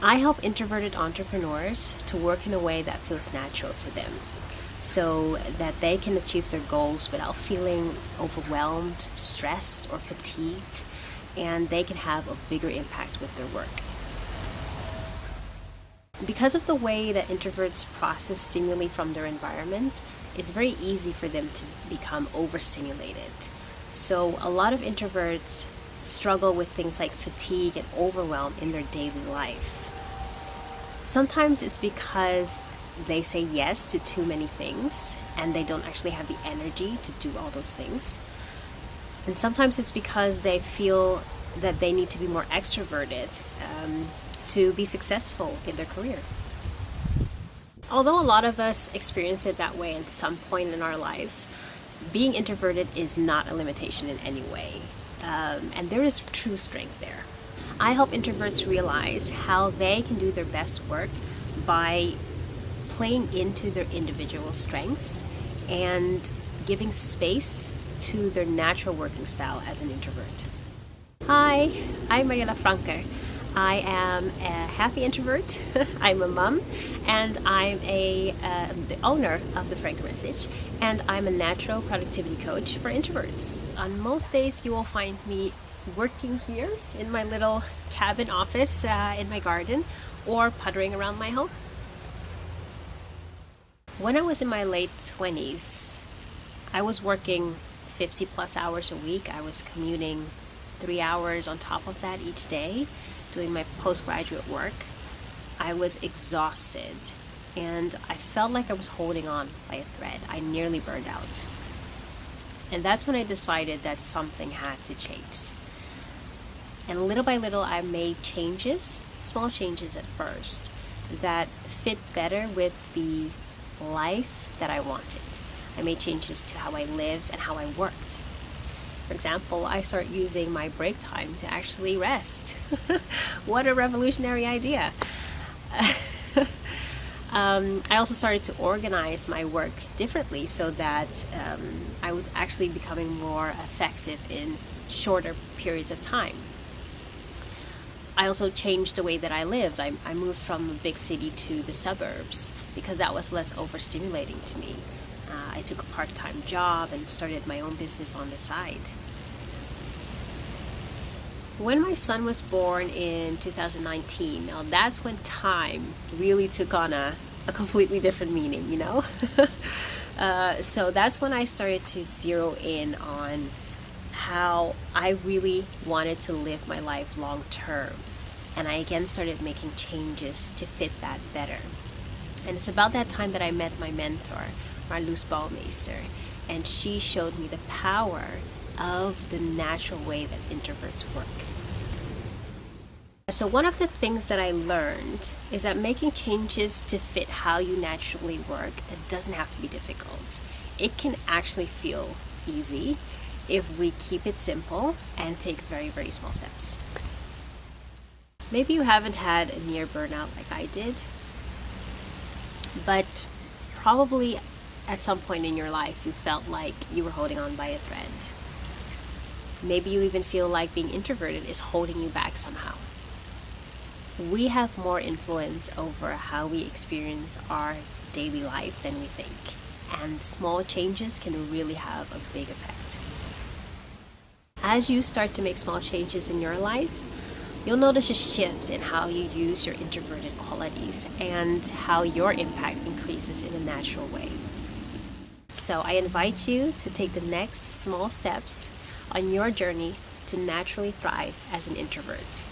I help introverted entrepreneurs to work in a way that feels natural to them so that they can achieve their goals without feeling overwhelmed, stressed, or fatigued, and they can have a bigger impact with their work. Because of the way that introverts process stimuli from their environment, it's very easy for them to become overstimulated. So a lot of introverts struggle with things like fatigue and overwhelm in their daily life. Sometimes it's because they say yes to too many things and they don't actually have the energy to do all those things. And sometimes it's because they feel that they need to be more extroverted to be successful in their career. Although a lot of us experience it that way at some point in our life, being introverted is not a limitation in any way. And there is true strength there. I help introverts realize how they can do their best work by playing into their individual strengths and giving space to their natural working style as an introvert. Hi, I'm Mariella Franker. I am a happy introvert, I'm a mom, and I'm the owner of the Franker Message, and I'm a natural productivity coach for introverts. On most days you will find me working here in my little cabin office in my garden or puttering around my home. When I was in my late 20s, I was working 50 plus hours a week. I was commuting 3 hours on top of that each day, doing my postgraduate work. I was exhausted and I felt like I was holding on by a thread. I nearly burned out. And that's when I decided that something had to change. And little by little, I made changes, small changes at first, that fit better with the life that I wanted. I made changes to how I lived and how I worked. For example, I started using my break time to actually rest. What a revolutionary idea. I also started to organize my work differently so that I was actually becoming more effective in shorter periods of time. I also changed the way that I lived. I moved from a big city to the suburbs because that was less overstimulating to me. I took a part-time job and started my own business on the side. When my son was born in 2019, now that's when time really took on a completely different meaning, you know? So that's when I started to zero in on how I really wanted to live my life long term. And I again started making changes to fit that better. And it's about that time that I met my mentor, Marloes Bouwmeester, and she showed me the power of the natural way that introverts work. So one of the things that I learned is that making changes to fit how you naturally work, it doesn't have to be difficult. It can actually feel easy if we keep it simple and take very, very small steps. Maybe you haven't had a near burnout like I did, but probably at some point in your life you felt like you were holding on by a thread. Maybe you even feel like being introverted is holding you back somehow. We have more influence over how we experience our daily life than we think, and small changes can really have a big effect. As you start to make small changes in your life, you'll notice a shift in how you use your introverted qualities and how your impact increases in a natural way. So I invite you to take the next small steps on your journey to naturally thrive as an introvert.